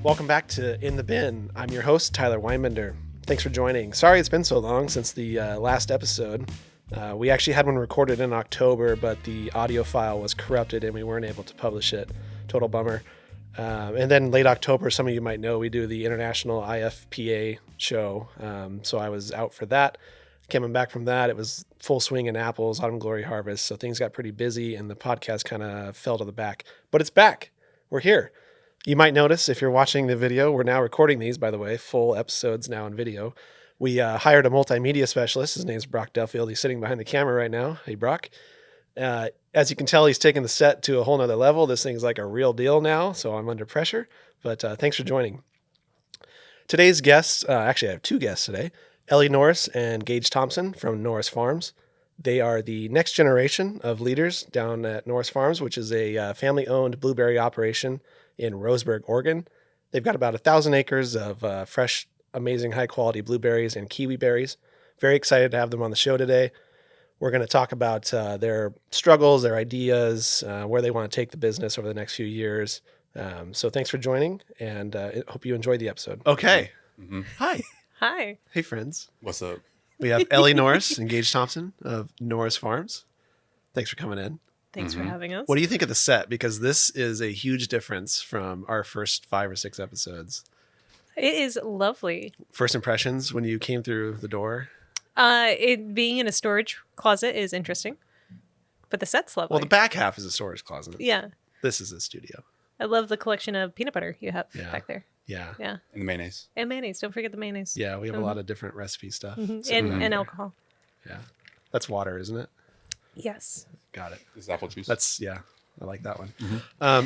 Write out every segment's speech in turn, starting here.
Welcome back to In the Bin. I'm your host, Tyler Weinbender. Thanks for joining. Sorry it's been so long since the last episode. We actually had one recorded in October, but the audio file was corrupted and we weren't able to publish it. Total bummer. And then late October, some of you might know, we do the International IFPA show. So I was out for that. Coming back from that, it was full swing in apples, autumn glory harvest. So things got pretty busy and the podcast kind of fell to the back. But it's back. We're here. You might notice if you're watching the video, we're now recording these, by the way, full episodes now in video. We hired a multimedia specialist. His name's Brock Duffield. He's sitting behind the camera right now. Hey, Brock. As you can tell, he's taken the set to a whole nother level. This thing's like a real deal now, so I'm under pressure. But thanks for joining. Today's guests, actually I have two guests today, Ellie Norris and Gage Thompson from Norris Farms. They are the next generation of leaders down at Norris Farms, which is a family-owned blueberry operation in Roseburg, Oregon. They've got about 1,000 acres of fresh, amazing, high-quality blueberries and kiwi berries. Very excited to have them on the show today. We're going to talk about their struggles, their ideas, where they want to take the business over the next few years. So thanks for joining, and hope you enjoyed the episode. Okay. Mm-hmm. Hi. Hi. Hey, friends. What's up? We have Ellie Norris and Gage Thompson of Norris Farms. Thanks for coming in. Thanks for having us. What do you think of the set? Because this is a huge difference from our first 5 or 6 episodes. It is lovely. First impressions when you came through the door? It being in a storage closet is interesting, but the set's lovely. Well, the back half is a storage closet. Yeah. This is a studio. I love the collection of peanut butter you have back there. Yeah. Yeah. And the mayonnaise. And mayonnaise. Don't forget the mayonnaise. Yeah, we have a lot of different recipe stuff. And alcohol. Yeah. That's water, isn't it? Yes. Got it. This is apple juice. I like that one.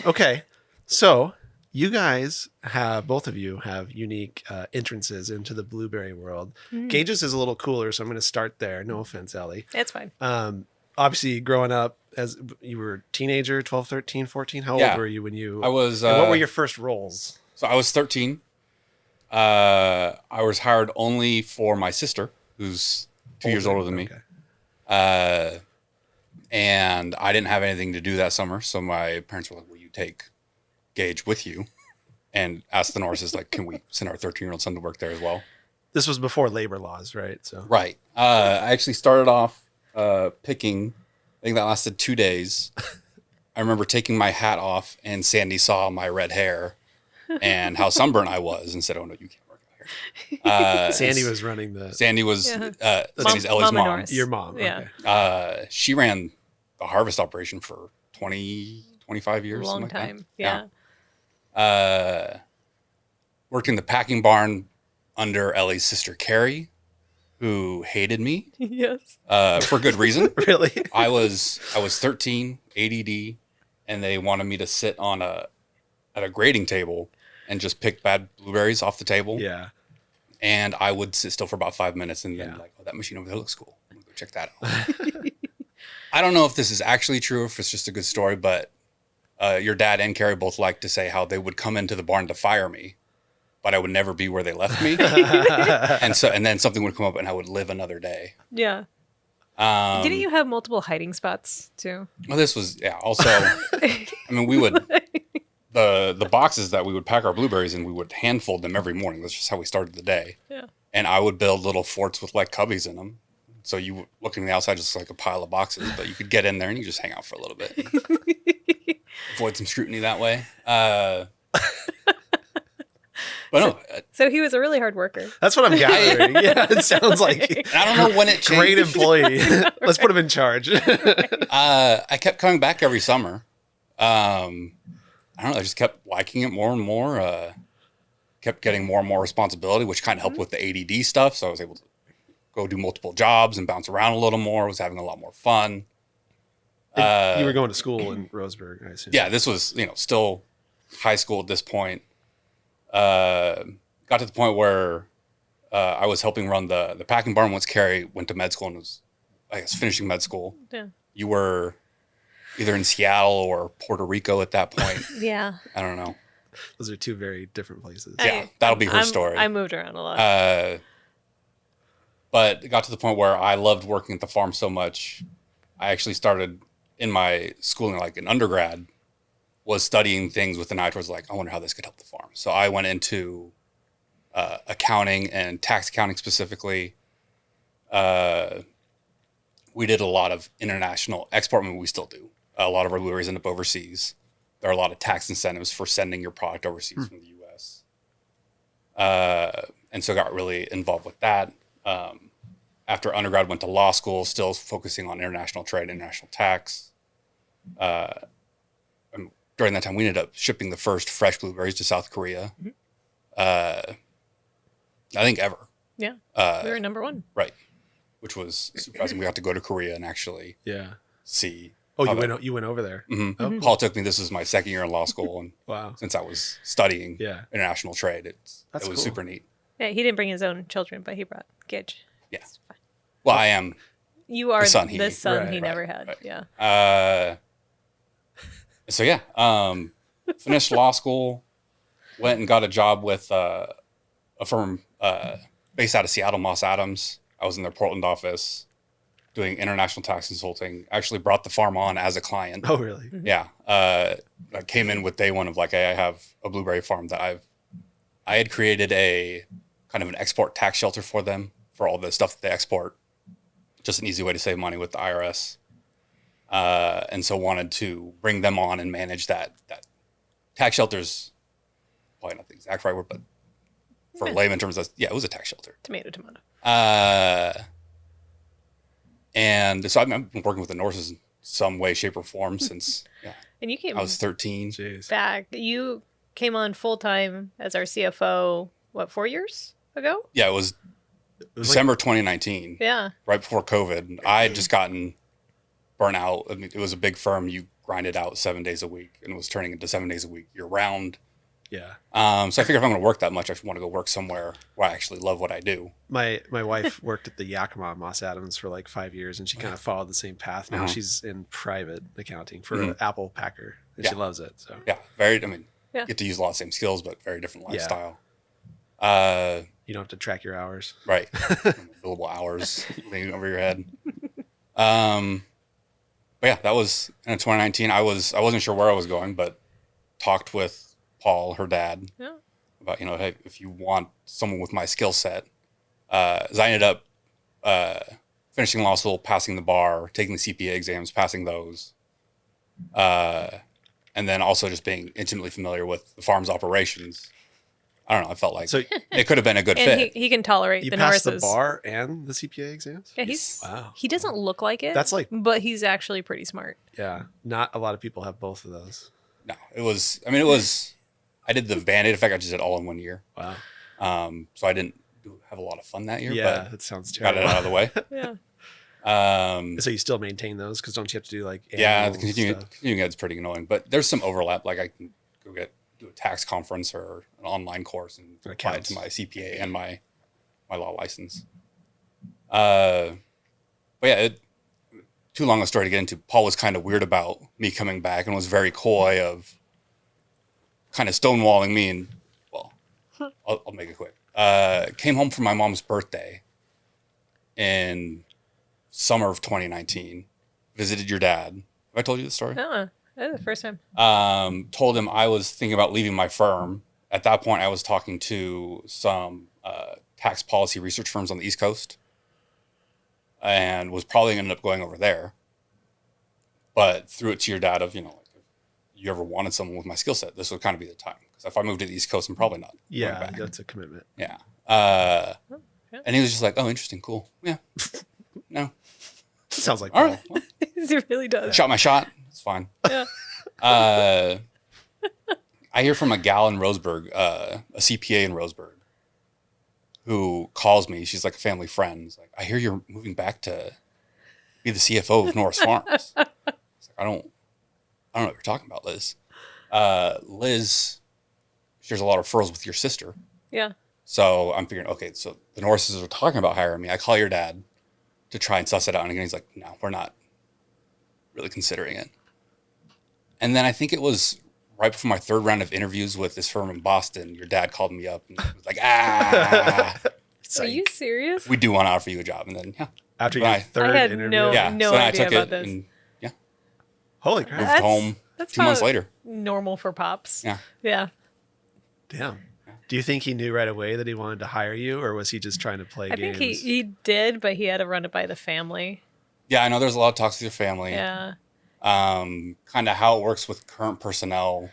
Okay. So you guys both of you have unique entrances into the blueberry world. Gage's is a little cooler, so I'm going to start there. No offense, Ellie. It's fine. Obviously, growing up as you were a teenager, 12, 13, 14, how old were you when you... I was... and what were your first roles? So I was 13. I was hired only for my sister, who's 2 years older than me. Okay. And I didn't have anything to do that summer, so my parents were like, will you take Gage with you? And asked the Norrises, like, can we send our 13-year-old son to work there as well? This was before labor laws, right? So Right. I actually started off picking. I think that lasted 2 days. I remember taking my hat off, and Sandy saw my red hair and how sunburned I was and said, oh, no, you can't work out here. Sandy was running the... Sandy was Sandy's Ellie's Mama mom. Norris. Your mom. Yeah. Okay. She ran the harvest operation for 20, 25 years. Long something like time. that. Yeah. Worked in the packing barn under Ellie's sister, Carrie, who hated me Yes. for good reason. Really? I was 13, ADD, and they wanted me to sit at a grading table and just pick bad blueberries off the table. Yeah. And I would sit still for about 5 minutes and then like, oh, that machine over there looks cool. I'm gonna go check that out. I don't know if this is actually true or if it's just a good story, but your dad and Carrie both like to say how they would come into the barn to fire me, but I would never be where they left me. and then something would come up and I would live another day. Yeah. Didn't you have multiple hiding spots too? Well, this was, also, I mean, we would, the boxes that we would pack our blueberries in, we would hand fold them every morning. That's just how we started the day. Yeah. And I would build little forts with like cubbies in them. So you looking on the outside, just like a pile of boxes, but you could get in there and you just hang out for a little bit. Avoid some scrutiny that way. But no. So he was a really hard worker. That's what I'm gathering. Yeah, it sounds like... I don't know when it changed. Great employee. Let's put him in charge. I kept coming back every summer. I don't know. I just kept liking it more and more. Kept getting more and more responsibility, which kind of helped with the ADD stuff. So I was able to go do multiple jobs and bounce around a little more. I was having a lot more fun. You were going to school in Roseburg, I assume. Yeah, this was, still high school at this point. Got to the point where I was helping run the packing barn once Carrie went to med school and was, I guess, finishing med school. Yeah. You were either in Seattle or Puerto Rico at that point. Yeah. I don't know. Those are two very different places. Yeah, that'll be her story. I moved around a lot. But it got to the point where I loved working at the farm so much, I actually started in my schooling, like in undergrad, was studying things with an eye towards like, I wonder how this could help the farm. So I went into accounting and tax accounting specifically. We did a lot of international export, I mean, we still do. A lot of our blueberries end up overseas. There are a lot of tax incentives for sending your product overseas from the U.S. And so got really involved with that. After undergrad, went to law school, still focusing on international trade, international tax. During that time, we ended up shipping the first fresh blueberries to South Korea. I think ever. Yeah. We were number one. Right. Which was surprising. We got to go to Korea and actually see. Oh, you went over there. Mm-hmm. Oh, cool. Paul took me. This was my second year in law school, and Wow. since I was studying international trade, it was cool. super neat. Yeah, he didn't bring his own children, but he brought Gage. Yeah. Well, I am. You are the son he Right, never had. right. Yeah. So yeah, finished law school, went and got a job with a firm based out of Seattle, Moss Adams. I was in their Portland office doing international tax consulting. Actually brought the farm on as a client. Oh, really? Yeah. I came in with day one of like, hey, I have a blueberry farm that I had created a kind of an export tax shelter for them for all the stuff that they export. Just an easy way to save money with the IRS. And so wanted to bring them on and manage that tax shelter's probably not the exact right word, but for layman terms, it was a tax shelter. Tomato. And so I've been working with the Norses in some way, shape, or form since And you came I was 13. Jeez. back. You came on full time as our CFO, 4 years ago? Yeah, it was December 2019. Yeah. Right before COVID. I had just gotten burnt out. I mean, it was a big firm. You grinded out 7 days a week and it was turning into 7 days a week year round. Yeah. So I figured if I'm going to work that much, I want to go work somewhere where I actually love what I do. My wife worked at the Yakima Moss Adams for like 5 years, and she kind of followed the same path. Now she's in private accounting for an Apple Packer, and she loves it. So Yeah, get to use a lot of the same skills, but very different lifestyle. you don't have to track your hours. Right. Billable hours laying over your head. But yeah, that was in 2019. I wasn't sure where I was going, but talked with Paul, her dad, about, hey, if you want someone with my skill set, as I ended up finishing law school, passing the bar, taking the CPA exams, passing those, and then also just being intimately familiar with the farm's operations. I don't know. I felt like it could have been a good And fit. he can tolerate You the passed Norrises. the bar and the CPA exams? Yeah, Wow. he doesn't look like it. That's like- but he's actually pretty smart. Yeah. Not a lot of people have both of those. No, it was. I did the Band-Aid effect. I just did all in 1 year. Wow. So I didn't have a lot of fun that year. Yeah, but that sounds got terrible. it out of the way. Yeah. So you still maintain those? Because don't you have to do like Yeah, annual the continuing stuff? ed's pretty annoying, but there's some overlap. Like I can go do a tax conference or an online course and apply it to my CPA and my law license. But yeah, too long a story to get into. Paul was kind of weird about me coming back and was very coy of kind of stonewalling me. And well, I'll make it quick. Came home for my mom's birthday in summer of 2019. Visited your dad. Have I told you this story? That was the first time. Told him I was thinking about leaving my firm. At that point, I was talking to some tax policy research firms on the East Coast and was probably going to end up going over there. But threw it to your dad of, if you ever wanted someone with my skill set, this would kind of be the time. Because if I moved to the East Coast, I'm probably not going Yeah, back. that's a commitment. Yeah. And he was just like, oh, interesting, cool. Yeah. No. Sounds like All right. Paul. It really does. Shot my shot. It's fine. Yeah. I hear from a gal in Roseburg, a CPA in Roseburg, who calls me. She's like a family friend. It's like, I hear you're moving back to be the CFO of Norris Farms. It's like, I don't know what you're talking about, Liz. Liz shares a lot of referrals with your sister. Yeah. So I'm figuring, okay, so the Norrises are talking about hiring me. I call your dad to try and suss it out. And again, he's like, no, we're not really considering it. And then I think it was right before my third round of interviews with this firm in Boston, your dad called me up and was like, Are you serious? we do want to offer you a job. And then, After your Right. third I had interview? no- so then I idea took about it this. and Holy crap. moved home. That's 2 months about later. normal for pops. Yeah. Yeah. Damn. Do you think he knew right away that he wanted to hire you, or was he just trying to play I games? think he did, but he had to run it by the family. Yeah, I know there's a lot of talks with your family. Yeah. Kind of how it works with current personnel.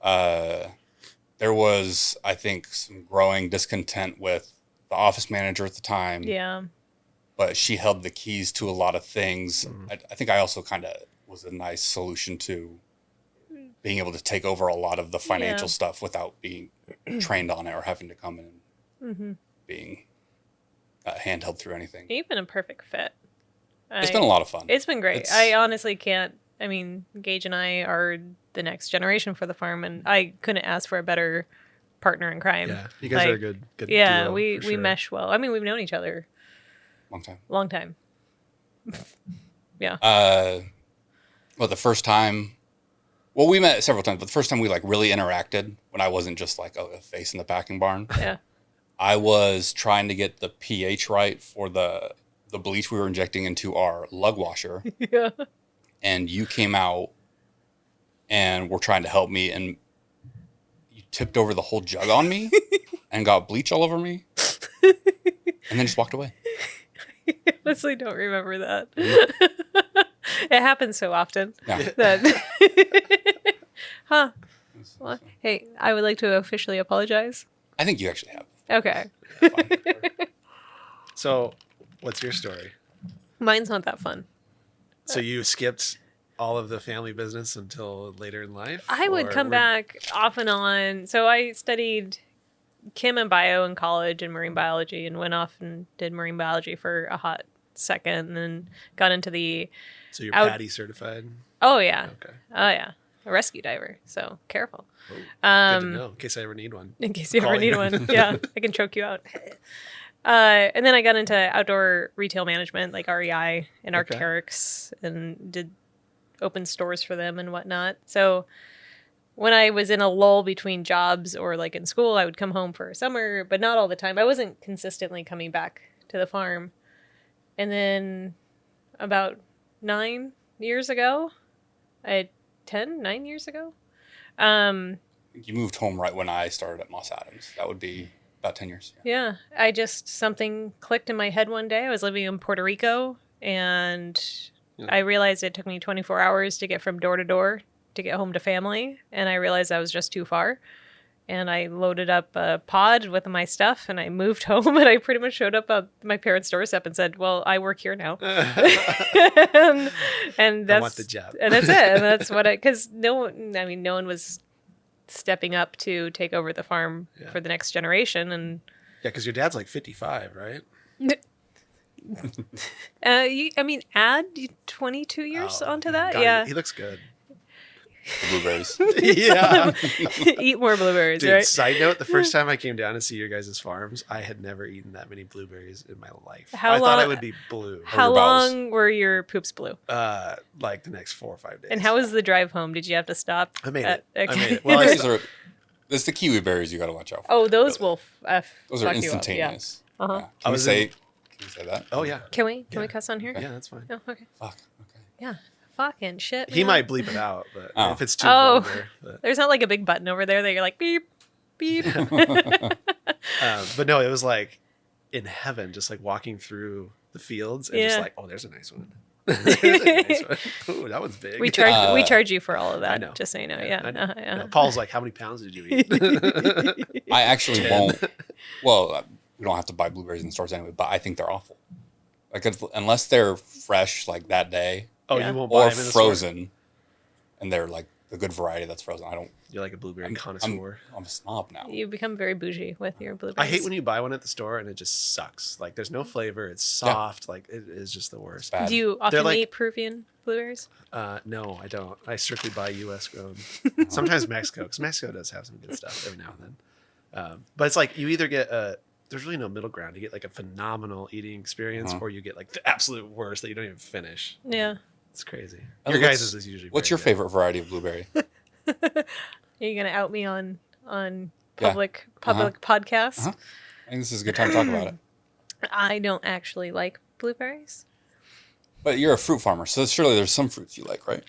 There was, I think, some growing discontent with the office manager at the time. Yeah. But she held the keys to a lot of things. I think I also kind of was a nice solution to being able to take over a lot of the financial stuff without being trained on it or having to come in and being handheld through anything. You've been a perfect fit. It's been a lot of fun. It's been great. I honestly can't. I mean, Gage and I are the next generation for the farm, and I couldn't ask for a better partner in crime. Yeah, you guys are a good yeah, duo, we for sure. mesh well. I mean, we've known each other long time. Yeah. Well, the first time, well, we met several times, but the first time we like really interacted when I wasn't just like a face in the packing barn. Yeah. I was trying to get the pH right for the bleach we were injecting into our lug washer. Yeah. And you came out and were trying to help me, and you tipped over the whole jug on me and got bleach all over me and then just walked away. I honestly don't remember that. It happens so often. Yeah. That huh. Well, hey, I would like to officially apologize. I think you actually have. Okay. So, what's your story? Mine's not that fun. So you skipped all of the family business until later in life? I would come back off and on. So I studied chem and bio in college and marine biology, and went off and did marine biology for a hot second, and then got into the... So you're PADI certified? Oh, yeah. Okay. Oh, yeah. A rescue diver. So careful. Oh, good to know, in case I ever need one. In case you ever need one. Yeah, I can choke you out. And then I got into outdoor retail management, like REI and Arc'teryx, and did open stores for them and whatnot. So when I was in a lull between jobs or like in school, I would come home for summer, but not all the time. I wasn't consistently coming back to the farm. And then about 9 years ago, 9 years ago. You moved home right when I started at Moss Adams. That would be about 10 years. Yeah. Something clicked in my head one day. I was living in Puerto Rico, and I realized it took me 24 hours to get from door to door to get home to family. And I realized I was just too far. And I loaded up a pod with my stuff, and I moved home, and I pretty much showed up at my parents' doorstep and said, well, I work here now. and that's, I want the job. And that's it. And that's what because no one was stepping up to take over the farm for the next generation. And yeah, because your dad's like 55, right? add 22 years onto that. God, yeah. He looks good. Blueberries. Yeah. Eat more blueberries, Dude, right? Side note, the first time I came down to see your guys' farms, I had never eaten that many blueberries in my life. I thought I would be blue. How long were your poops blue? Like the next 4 or 5 days. And how was the drive home? Did you have to stop? I made it. Okay. I made it. Well, this the kiwi berries you got to watch out for. Oh, those will those are instantaneous. Yeah. Yeah. Can we say that? Oh, yeah. Can we cuss on here? Yeah, that's fine. Oh, okay. Fuck. Okay. Yeah. Fucking shit. He man. might bleep it out, but if it's too Oh. vulgar. But. There's not like a big button over there that you're like beep, beep. But no, it was like in heaven, just like walking through the fields and just like, oh, there's a nice one. There's a nice one. Ooh, that one's big. We charge you for all of that. I know. Just so you know. Yeah, Yeah. I know. Paul's like, how many pounds did you eat? I actually won't. Well, we don't have to buy blueberries in stores anyway, but I think they're awful. Like unless they're fresh like that day. Oh, Yeah. you won't buy Or them in the frozen, store? and they're like the good variety that's frozen. I don't. You're like a blueberry connoisseur. I'm a snob now. You become very bougie with your blueberries. I hate when you buy one at the store and it just sucks. Like there's no flavor. It's soft. Like it is just the worst. Bad. Do you often like- eat Peruvian blueberries? No, I don't. I strictly buy U.S. grown. Sometimes Mexico, because Mexico does have some good stuff every now and then. But it's like you either get there's really no middle ground. You get like a phenomenal eating experience, or you get like the absolute worst that you don't even finish. Yeah. It's crazy. Oh, Your guys' is usually. What's very your good. favorite variety of blueberry? Are you gonna out me on public podcasts? Uh-huh. I think this is a good time to talk about it. I don't actually like blueberries. But you're a fruit farmer, so surely there's some fruits you like, right?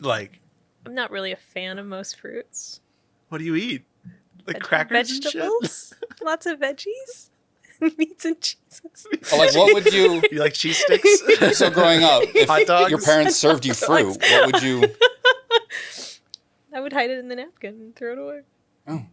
Like, I'm not really a fan of most fruits. what do you eat? Like crackers and Vegetables? Lots of veggies? Meats and cheeses. Well, like, what would you? You like cheese sticks? So growing up, if Hot dogs? your parents served you fruit, what would you? I would hide it in the napkin and throw it away. Oh.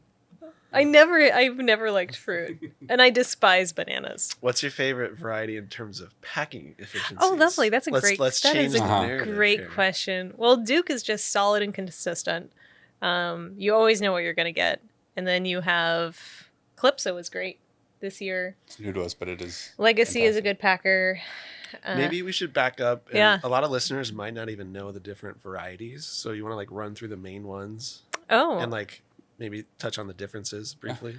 I've never liked fruit, and I despise bananas. What's your favorite variety in terms of packing efficiency? Oh, lovely. That's a Let's that change is the a narrative great here. question. Well, Duke is just solid and consistent. You always know what you're going to get. And then you have Calypso is great this year. It's new to us, but it is. Legacy is a good packer. Maybe we should back up. And Yeah. A lot of listeners might not even know the different varieties. So you want to like run through the main ones Oh, and like maybe touch on the differences briefly.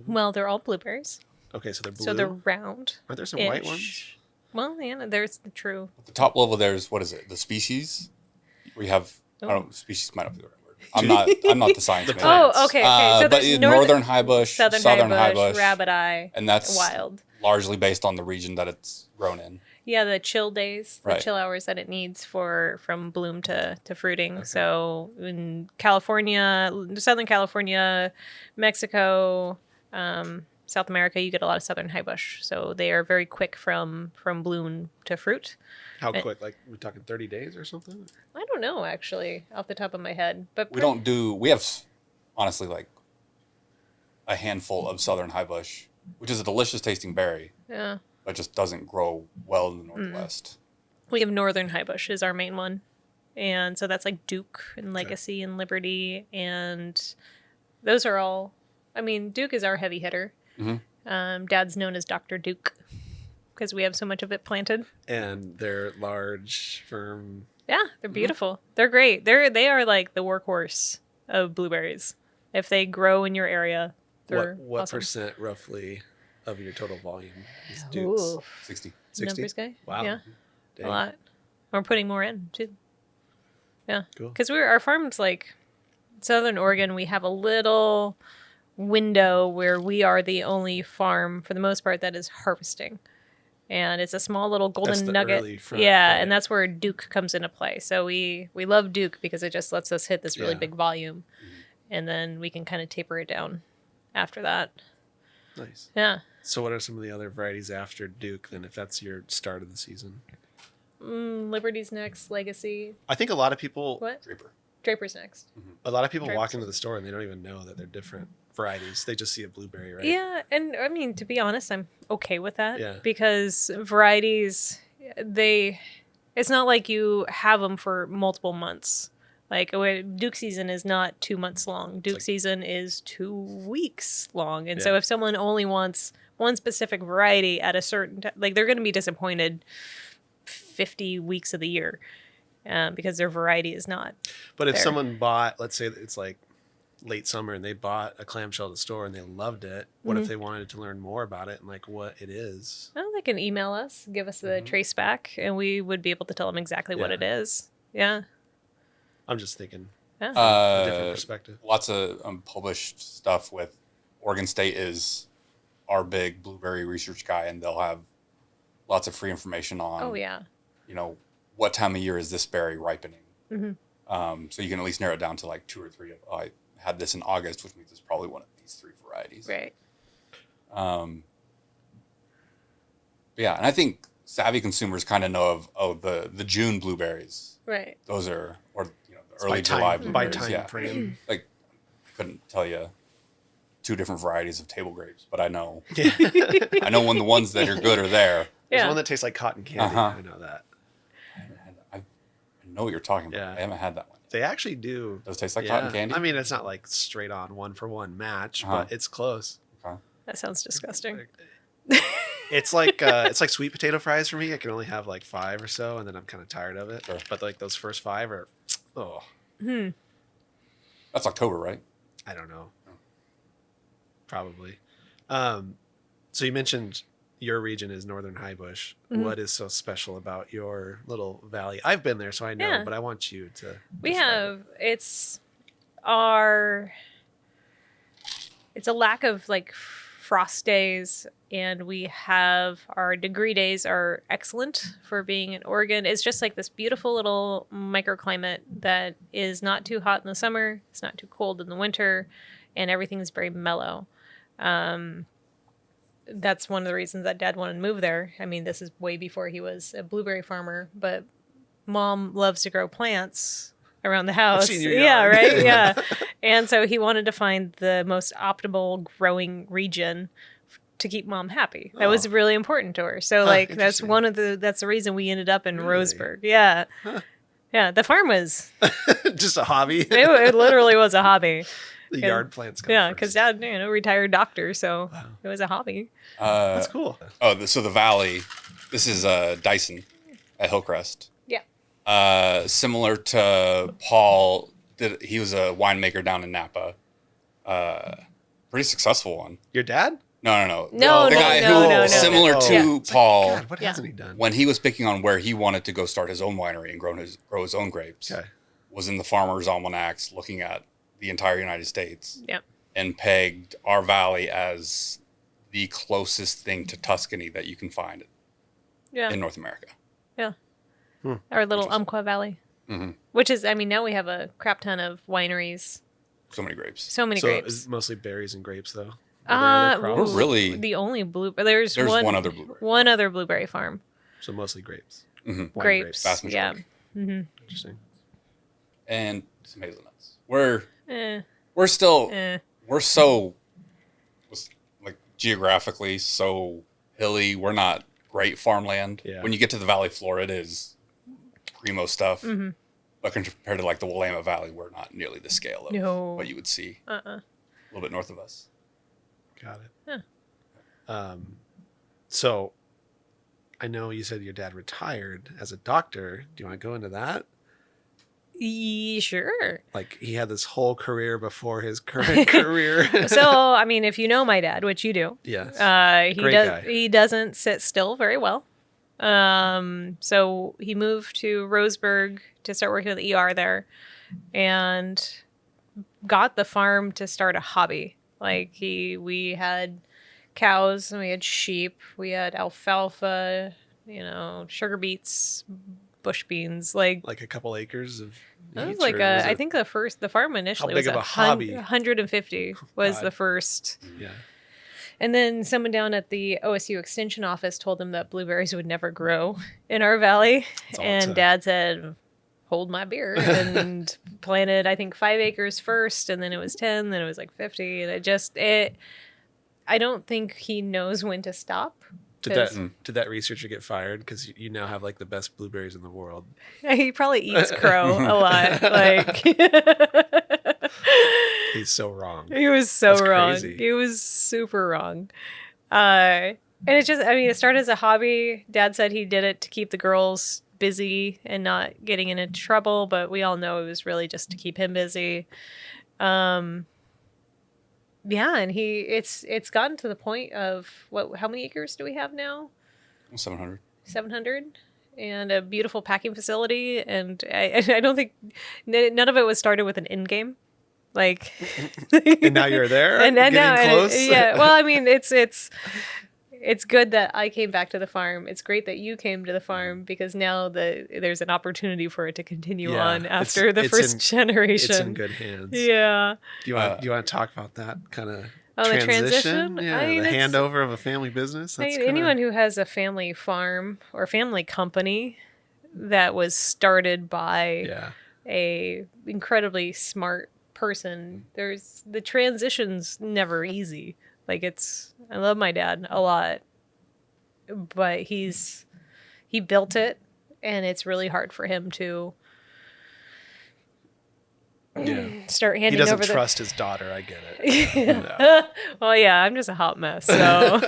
well, they're all blueberries. Okay, so they're blue. So they're round. Aren't there some white ones? Well, yeah, there's the true. At the top level, there's what is it? The species. We have. I don't know. Species might not be the right word. I'm not the science man. Oh, okay. So but there's northern high bush, southern high bush, rabbit eye, and that's wild. largely based on the region that it's grown in. Yeah, the chill days, the Right. chill hours that it needs from bloom to fruiting. Okay. So in California, Southern California, Mexico, South America, you get a lot of southern high bush. So they are very quick from bloom to fruit. How quick? Like we're talking 30 days or something? I don't know, actually, off the top of my head. But We have honestly like a handful of southern high bush, which is a delicious tasting berry. Yeah. But just doesn't grow well in the Northwest. We have northern high bush is our main one. And so that's like Duke and Legacy and Liberty. And those are all, I mean, Duke is our heavy hitter. Mm-hmm. Dad's known as Dr. Duke because we have so much of it planted. And they're large, firm. Yeah, they're beautiful. They're great. They are like the workhorse of blueberries. If they grow in your area, they're What awesome. percent roughly of your total volume is Dukes? Ooh. 60. 60? Numbers guy? Wow. Yeah, Dang. a lot. We're putting more in too. Yeah, Cool. because our farm's like Southern Oregon. We have a little window where we are the only farm for the most part that is harvesting, and it's a small little golden That's the nugget. early front, Yeah, right? and that's where Duke comes into play. So we love Duke because it just lets us hit this really Yeah. big volume, and then we can kind of taper it down after that. Nice. Yeah. So what are some of the other varieties after Duke then, if that's your start of the season? Liberty's next. Legacy. I think a lot of people What? Draper. Draper's next. walk Draper's into the store and they don't even know that they're different varieties. They just see a blueberry, right? Yeah, and I mean, to be honest, I'm okay with that. Yeah. Because varieties, it's not like you have them for multiple months. Like Duke season is not 2 months long. Duke season is 2 weeks long. And so if someone only wants one specific variety at a certain time, like they're going to be disappointed 50 weeks of the year because their variety is not. But if there. someone bought, let's say that it's like late summer and they bought a clamshell at the store and they loved it, what if they wanted to learn more about it and like what it is? Well, they can email us, give us the trace back, and we would be able to tell them exactly what it is. Yeah. I'm just thinking Yeah. a different perspective. Lots of published stuff with Oregon State is our big blueberry research guy, and they'll have lots of free information on. Oh yeah. You know, what time of year is this berry ripening? Mm-hmm. So you can at least narrow it down to like 2 or 3 of. Oh, I had this in August, which means it's probably one of these 3 varieties. Right. But yeah, and I think savvy consumers kind of know of the June blueberries. Right. Those are, or the By early time- July by blueberries. time yeah. frame. Like, I couldn't tell you 2 different varieties of table grapes, but I know. Yeah. I know when the ones that are good are there. There's Yeah. one that tastes like cotton candy. Uh-huh. I know that. I know what you're talking about. Yeah. I haven't had that one. They actually do. Does it taste like Yeah. cotton candy? I mean, it's not like straight on one for one match, Uh-huh. but it's close. Okay. That sounds disgusting. It's like sweet potato fries for me. I can only have like 5 or so, and then I'm kind of tired of it. Sure. But like those first 5 are, That's October, right? I don't know. Probably. So you mentioned your region is Northern High Bush. Mhm. What is so special about your little valley? I've been there, so I know, Yeah. but I want you to. We describe have it's a lack of like frost days, and we have our degree days are excellent for being in Oregon. It's just like this beautiful little microclimate that is not too hot in the summer, it's not too cold in the winter, and everything is very mellow. That's one of the reasons that Dad wanted to move there. I mean, this is way before he was a blueberry farmer, but Mom loves to grow plants around the house. I've seen your Yeah, yard. right? Yeah. And so he wanted to find the most optimal growing region to keep Mom happy. That was really important to her. So like that's the reason we ended up in Roseburg. Yeah. Huh. Yeah, the farm was Just a hobby. it literally was a hobby. The yard plants come Yeah, first. because Dad, retired doctor, so it was a hobby. That's cool. So the valley, this is Dyson at Hillcrest. Yeah. Similar to Paul, he was a winemaker down in Napa. Pretty successful one. Your dad? No. No, The guy who, similar to Yeah. Paul, God, what hasn't he done? when he was picking on where he wanted to go start his own winery and grow his own grapes, was in the Farmer's Almanacs looking at the entire United States. Yeah. And pegged our valley as the closest thing to Tuscany that you can find in North America. Yeah. Our little Umpqua Valley. Mm-hmm. Which is, I mean, now we have a crap ton of wineries. So many grapes. So many So grapes. it's mostly berries and grapes, though. Are there other crops? We're really the only there's one other blueberry. One other blueberry farm. So mostly grapes. Mm-hmm. Wine Grapes. Vast majority. Yeah. Mm-hmm. Interesting. And some hazelnuts. We're Eh. still Eh. we're so like geographically so hilly. We're not great farmland. Yeah. When you get to the valley floor, it is primo stuff. Mm-hmm. But compared to like the Willamette Valley, we're not nearly the scale of what you would see a little bit north of us. Got it. So I know you said your dad retired as a doctor. Do you want to go into that? Sure. Like he had this whole career before his current career. So, I mean, if you know my dad, which you do, Yes. Great guy. He doesn't sit still very well. So he moved to Roseburg to start working at the ER there, and got the farm to start a hobby. Like we had cows and we had sheep, we had alfalfa, sugar beets, bush beans, like a couple acres of that was each, like or was I it- think the farm initially big was of a hobby? 150 was God. the first. Yeah. And then someone down at the OSU extension office told him that blueberries would never grow in our valley. all it And took. Dad said, hold my beer, and planted, I think, 5 acres first, and then it was 10, then it was like 50. And I don't think he knows when to stop. Did that researcher get fired? Because you now have like the best blueberries in the world. He probably eats crow a lot. Like He's so wrong. he was so That's wrong. crazy. He was super wrong. And it started as a hobby. Dad said he did it to keep the girls busy and not getting into trouble, but we all know it was really just to keep him busy. And it's gotten to the point of how many acres do we have now? 700. 700, and a beautiful packing facility. And I don't think none of it was started with an end game. Like, And now you're there. and getting now, close. yeah. Well, I mean, it's good that I came back to the farm. It's great that you came to the farm, because now there's an opportunity for it to continue Yeah, on after the first generation. It's in good hands. Yeah. Do you want to talk about that kind of The transition? Yeah, I mean, the it's- handover of a family business. That's kinda- Anyone who has a family farm or family company that was started by a incredibly smart person, the transition's never easy. Like I love my dad a lot, but he built it, and it's really hard for him to start handing he doesn't over trust his daughter. I get it. Yeah. Well, yeah, I'm just a hot mess. So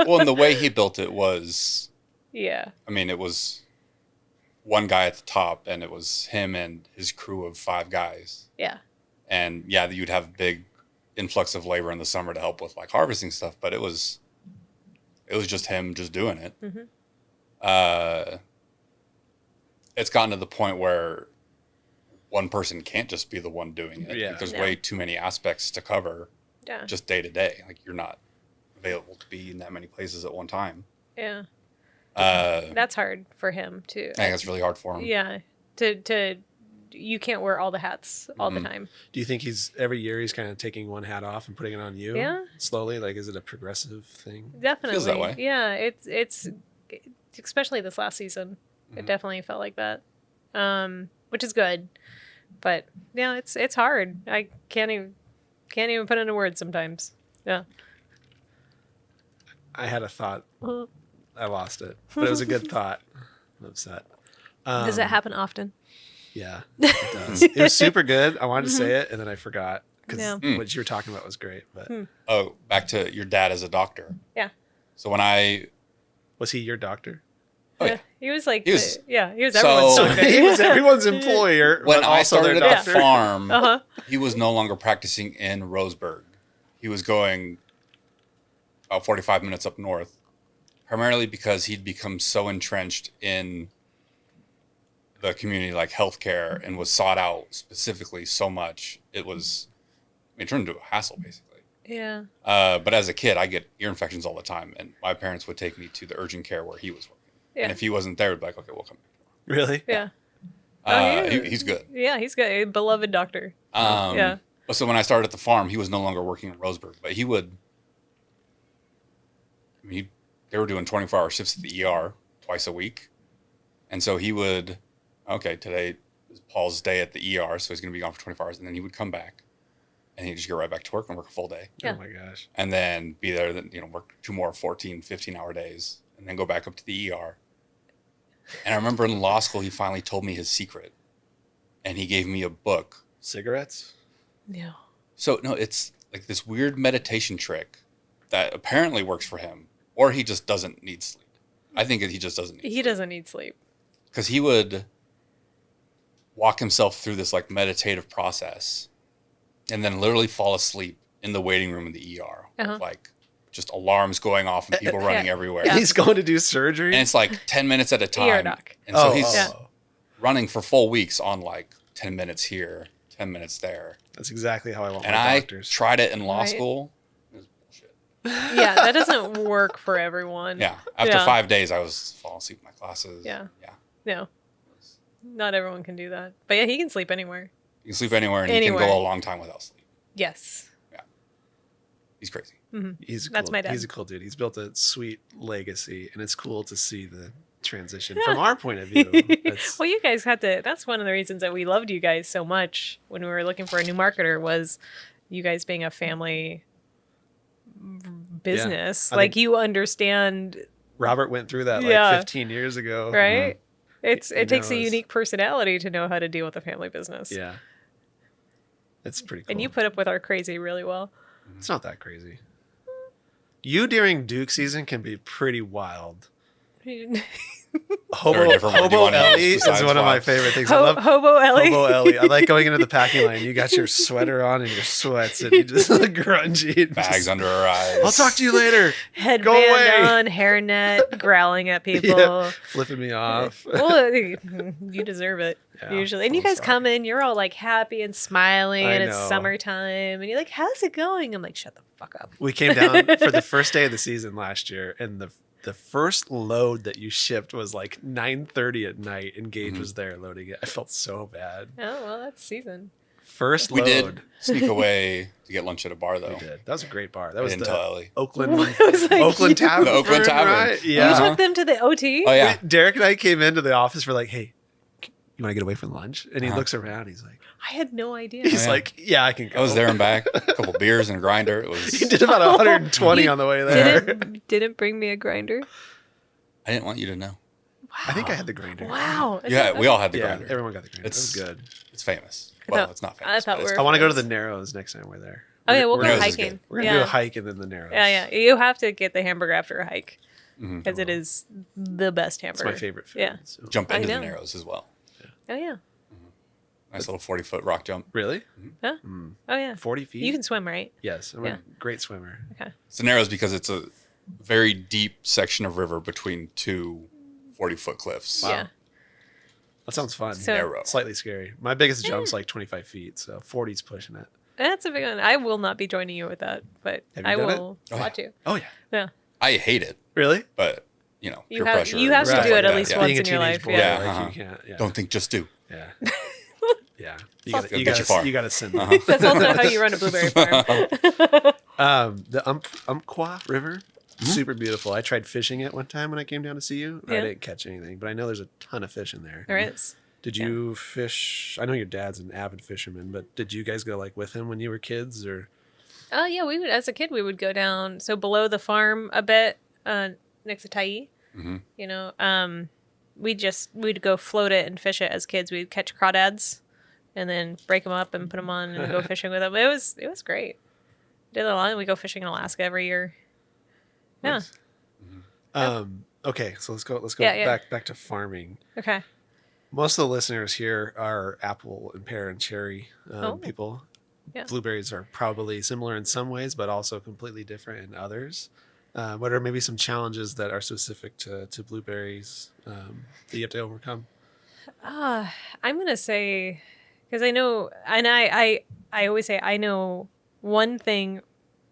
Well, and the way he built it was, yeah, I mean, it was one guy at the top, and it was him and his crew of 5 guys. yeah, And yeah, you'd have big influx of labor in the summer to help with like harvesting stuff, but it was just him just doing it. Mm-hmm. It's gotten to the point where one person can't just be the one doing it. Yeah. Like, there's No. way too many aspects to cover yeah. just day to day. Like you're not available to be in that many places at one time. Yeah. I That's hard for him too. think that's really hard for him. Yeah. To you can't wear all the hats all the time. Do you think every year he's kind of taking one hat off and putting it on you? Yeah. Slowly? Like, is it a progressive thing? Definitely. Feels that way. Yeah. It's especially this last season. It definitely felt like that. Which is good. But yeah, it's hard. I can't even put it into words sometimes. Yeah. I had a thought. I lost it. But it was a good thought. I'm upset. Does it happen often? Yeah, it does. It was super good. I wanted to say it, and then I forgot. Because what you were talking about was great. But Oh, back to your dad as a doctor. Yeah. So when I... Was he your doctor? Oh, yeah. He was like, He was- he was So- everyone's So doctor. he was everyone's employer. When but I also their started at doctor. the farm, Uh-huh. he was no longer practicing in Roseburg. He was going about 45 minutes up north, primarily because he'd become so entrenched in the community, like healthcare, and was sought out specifically so much. It turned into a hassle, basically. Yeah. But as a kid, I get ear infections all the time, and my parents would take me to the urgent care where he was working. Yeah. And if he wasn't there, we'd be like, okay, we'll come back Really? Yeah. tomorrow. he- He's good. Yeah, he's got a beloved doctor. Yeah. So when I started at the farm, he was no longer working in Roseburg, but they were doing 24-hour shifts at the ER twice a week. And so he would, okay, today is Paul's day at the ER, so he's going to be gone for 24 hours. And then he would come back and he'd just go right back to work and work a full day. Yeah. Oh my gosh. And then be there, work 2 more 14, 15-hour days and then go back up to the ER. And I remember in law school, he finally told me his secret. And he gave me a book. Cigarettes? Yeah. So, no, it's like this weird meditation trick that apparently works for him. Or he just doesn't need sleep. I think he just doesn't need sleep. He doesn't need sleep. Because he would walk himself through this like meditative process and then literally fall asleep in the waiting room in the ER. With, like just alarms going off and people running everywhere. He's going to do surgery? And it's like 10 minutes at a time. ER doc. And so he's Yeah. running for full weeks on like 10 minutes here, 10 minutes there. That's exactly how I want And my I doctors. tried it in law Right. school. It was bullshit. Yeah, that doesn't work for everyone. Yeah. After Yeah. 5 days, I was falling asleep in my classes. Yeah. Yeah. No. Not everyone can do that. But yeah, he can sleep anywhere. You can sleep anywhere and you Anywhere. can go a long time without sleep. Yes. He's crazy. He's That's cool. my dad. He's a cool dude. He's built a sweet legacy, and it's cool to see the transition from our point of view. It's- Well, you guys had to. That's one of the reasons that we loved you guys so much when we were looking for a new marketer was you guys being a family business. I Like think- you understand, Robert went through that like Yeah. 15 years ago. right? It He takes a knows. unique personality to know how to deal with a family business. Yeah. It's pretty cool. And you put up with our crazy really well. It's not that crazy. You during Duke season can be pretty wild. There a different word you wanna use Ellie is besides one of my wild? favorite things. I love Hobo Ellie. Hobo Ellie. I like going into the packing line. You got your sweater on and your sweats, and you just look grungy. And Bags just, under her eyes. I'll talk to you later. Headband Go away. on, hairnet, growling at people. Yeah, flipping me off. Well, you deserve it Yeah, usually. And you I'm guys sorry. come in, you're all like happy and smiling, I and it's know. summertime, and you're like, "How's it going?" I'm like, "Shut the fuck up." We came down for the first day of the season last year, and the first load that you shipped was like 9:30 at night, and Gage was there loading it. I felt so bad. Oh well, that's season. First We load. did sneak away to get lunch at a bar, though. We did. That was a great bar. That I was didn't the tell Ellie. Oakland It was like Oakland you- Tavern. The Oakland Tavern. Right? You Yeah. took them to the OT. Oh, yeah. Derek and I came into the office for like, hey, you want to get away from lunch? And he looks around. He's like, I had no idea. he's yeah. like, yeah, I can go. I was there and back. A couple beers and a grinder. It was. He did about 120 You on the way there. Didn't bring me a grinder. I didn't want you to know. I think I had the grinder. Wow. Yeah, we all had the Yeah, grinder. everyone got the grinder. It's it was good. It's famous. I Well, thought- it's not I famous. thought but it's- we're- I want to go to the Narrows next time we're there. Oh yeah, we'll We're go Narrows is hiking. good. We're gonna do a hike and then the Narrows. Yeah. You have to get the hamburger after a hike Mhm. because it is the best It's hamburger. my favorite food. Yeah. so- Jump I into the know. Narrows as well. Oh yeah. Nice little 40-foot rock jump. Really? Huh? Oh yeah. 40 feet? You can swim, right? Yes, I'm Yeah. a great swimmer. Okay. It's the Narrows because it's a very deep section of river between two 40-foot cliffs. Wow. Yeah. That sounds fun. So- Narrow. Slightly scary. My biggest jump's like 25 feet, so 40's pushing it. That's a big one. I will not be joining you with that, but Have you I done it? will Oh, yeah. watch you. Oh, yeah. Yeah. I hate it, Really? but You peer have- pressure. you have and to stuff do it like at that, least yeah. once Being a in your teenage life, boy, yeah. Yeah, like, you can't. Yeah. Don't think, just do. Yeah. Yeah. It's It'll get you far. You got to send That's also how you run a blueberry farm. The Umpqua River, Mm-hmm. super beautiful. I tried fishing it one time when I came down to see you. I Yeah. didn't catch anything, but I know there's a ton of fish in there. There is. Did you fish? I know your dad's an avid fisherman, but did you guys go like with him when you were kids, or? Oh yeah, we would as a kid we would go down below the farm a bit, next to Tai. Mm-hmm. You know, we'd go float it and fish it as kids. We'd catch crawdads, and then break them up and put them on and go fishing with them. It was great. Did a lot. We go fishing in Alaska every year. Yeah. Nice. Okay, so let's go Yeah. back to farming. Okay. Most of the listeners here are apple and pear and cherry Oh. people. Yeah. Blueberries are probably similar in some ways, but also completely different in others. What are maybe some challenges that are specific to blueberries that you have to overcome? I'm gonna say, because I know, and I always say I know one thing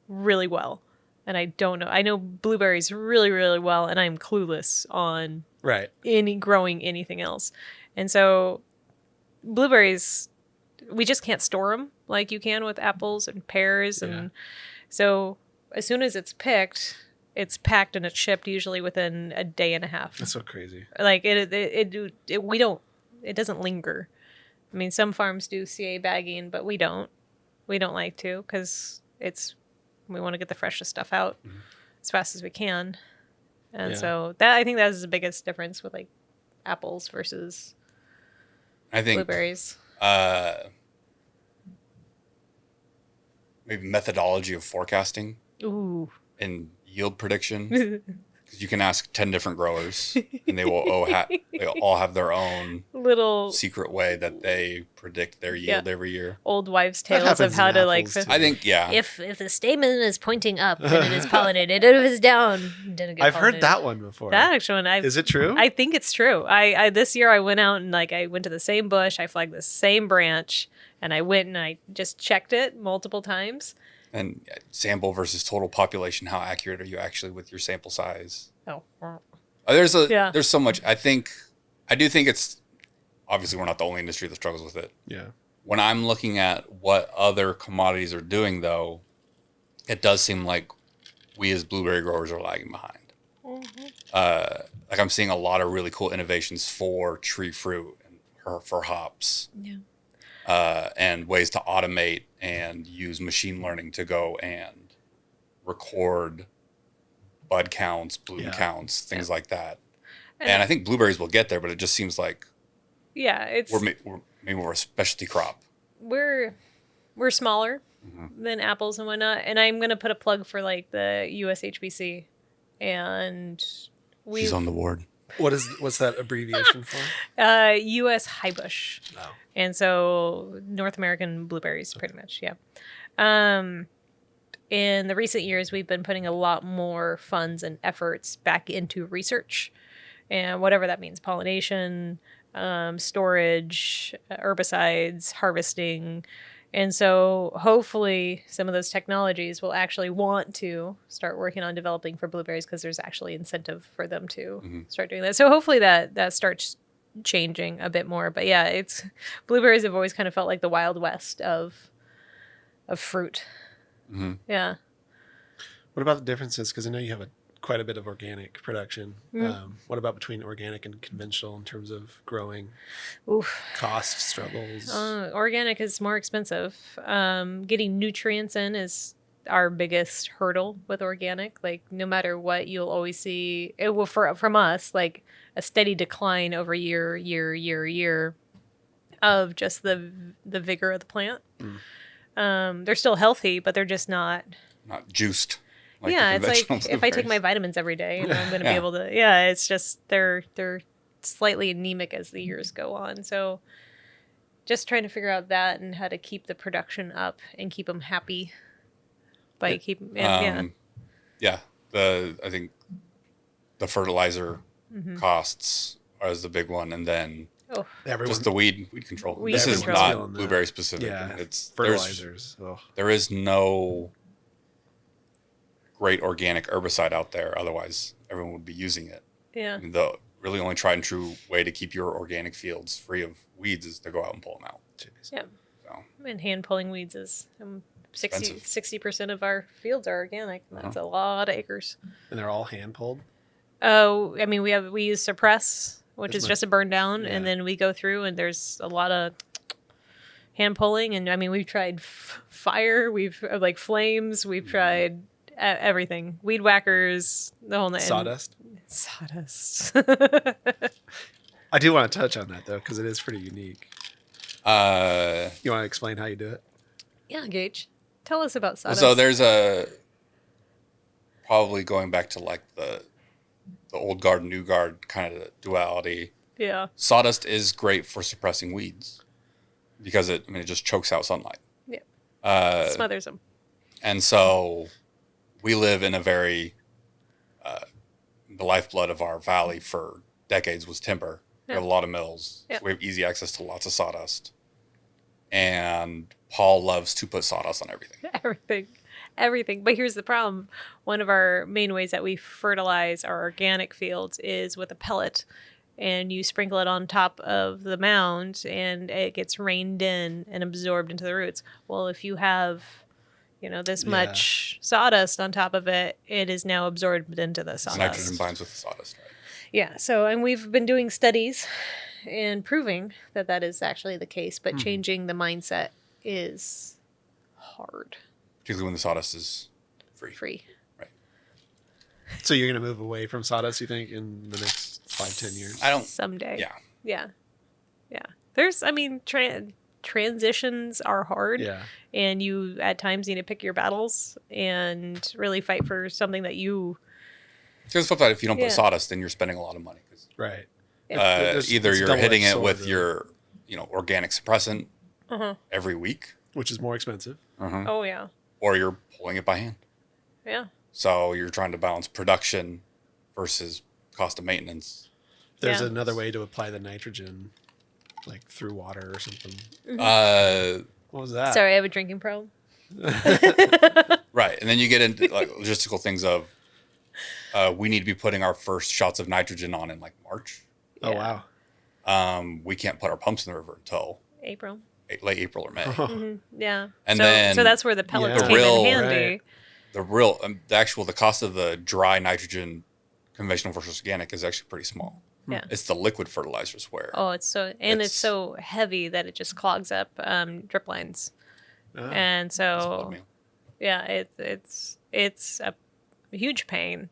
really well, and I don't know. I know blueberries really, really well, and I'm clueless on Right. growing anything else. And so blueberries, we just can't store them like you can with apples and pears. And so as soon as it's picked, it's packed and it's shipped usually within a day and a half. That's so crazy. Like it doesn't linger. I mean, some farms do CA bagging, but we don't like to, because we want to get the freshest stuff out as fast as we can. And so I think that is the biggest difference with like apples versus I think blueberries. Maybe methodology of forecasting Ooh. and yield prediction. Because you can ask 10 different growers, and they will they all have their own Little secret way that they predict their yield every year. old wives' That tales of happens how in to like. apples, too. I think, yeah. If the stamen is pointing up, then it is pollinated. If it's down, then it gets I've heard pollinated. that one before. That actually one. Is it true? I think it's true. I this year I went out and I went to the same bush. I flagged the same branch, and I went and I just checked it multiple times. And sample versus total population, how accurate are you actually with your sample size? Oh. There's so much. I do think it's, obviously we're not the only industry that struggles with it. Yeah. When I'm looking at what other commodities are doing, though, it does seem like we as blueberry growers are lagging behind. Like I'm seeing a lot of really cool innovations for tree fruit and for hops. Yeah. And ways to automate and use machine learning to go and record bud counts, bloom counts, things like that. And I think blueberries will get there, but it just seems like it's we're a specialty crop. we're smaller than apples and whatnot. And I'm gonna put a plug for like the USHBC, and She's on the ward. What's that abbreviation for? US high bush. Oh. And so North American blueberries, pretty much, yeah. In the recent years, we've been putting a lot more funds and efforts back into research, and whatever that means: pollination, storage, herbicides, harvesting. And so hopefully some of those technologies will actually want to start working on developing for blueberries, because there's actually incentive for them to start doing that. So hopefully that starts changing a bit more. But yeah, blueberries have always kind of felt like the Wild West of fruit. Mm-hmm. Yeah. What about the differences? Because I know you have quite a bit of organic production. What about between organic and conventional in terms of growing? Oof. Cost struggles? Organic is more expensive. Getting nutrients in is our biggest hurdle with organic. Like no matter what, you'll always see it will from us like a steady decline over year of just the vigor of the plant. They're still healthy, but they're just not juiced. It's like if I take my vitamins every day, I'm going to be able to. Yeah, it's just they're slightly anemic as the years go on. So just trying to figure out that and how to keep the production up and keep them happy. I think the fertilizer costs is the big one, and then Oh, Everyone, Just the weed control. Weed This is control. not blueberry specific. Yeah, It's fertilizers. Oh. There is no great organic herbicide out there. Otherwise, everyone would be using it. yeah. And the really only tried and true way to keep your organic fields free of weeds is to go out and pull them out. Jeez. Yeah. So And hand pulling weeds is Expensive. 60% of our fields are organic. That's a lot of acres. And they're all hand pulled. Oh, I mean, we use suppress, which That's is just a burn down, yeah. and then we go through and there's a lot of hand pulling, and I mean, we've tried fire, we've like flames, we've tried everything, weed whackers, the whole night. Sawdust. Sawdust. I do want to touch on that though, because it is pretty unique. You want to explain how you do it? Yeah, Gage, tell us about sawdust. So there's probably going back to like the old guard, new guard kind of duality. Yeah. Sawdust is great for suppressing weeds because it just chokes out sunlight. Yeah. Smothers them. And so we live in a very, the lifeblood of our valley for decades was timber. We have a lot of mills. Yeah. So we have easy access to lots of sawdust. And Paul loves to put sawdust on everything. Everything. But here's the problem. One of our main ways that we fertilize our organic fields is with a pellet. And you sprinkle it on top of the mound and it gets rained in and absorbed into the roots. Well, if you have, this much sawdust on top of it, it is now absorbed into the sawdust. Nitrogen binds with the sawdust, right? Yeah. So, and we've been doing studies and proving that that is actually the case, but changing the mindset is hard. Particularly when the sawdust is free. Right. So you're going to move away from sawdust, you think, in the next 5-10 years? I don't. Someday. Yeah. There's, transitions are hard. Yeah. And you, at times, need to pick your battles and really fight for something that you... Because the flip side, if you don't Yeah. put sawdust, then you're spending a lot of money. Right. Either it's you're double-edged hitting it sword, with really. your, organic suppressant every week, Which is more expensive. Oh, yeah. or you're pulling it by hand. Yeah. So you're trying to balance production versus cost of maintenance. There's Yeah. another way to apply the nitrogen, like through water or something. What was that? Sorry, I have a drinking problem. Right, and then you get into like logistical things of we need to be putting our first shots of nitrogen on in like March. Oh, Yeah. wow. We can't put our pumps in the river until April. late April or May. Yeah. And so, then so that's where the pellets Yeah. came Real- in handy. Right. The cost of the dry nitrogen, conventional versus organic, is actually pretty small. Yeah. It's the liquid fertilizers where Oh, it's It's- so heavy that it just clogs up drip lines. Ah. And it's blood so meal. yeah, it's a huge pain,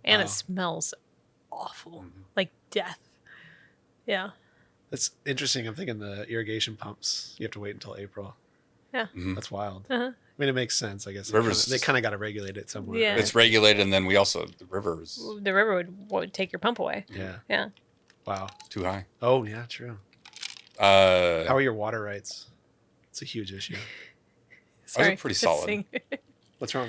and Wow. it smells awful, like death. Yeah. That's interesting. I'm thinking the irrigation pumps, you have to wait until April. Yeah. That's wild. Uh-huh. I mean, it makes sense, I guess. Rivers- They kind of got to regulate it somewhere. Yeah. right? It's regulated, and then we also the rivers The river would take your pump away. Yeah. Yeah. Wow. too high. Oh, yeah, true. How are your water rights? It's a huge issue. Sorry. pretty just solid. seeing- What's wrong?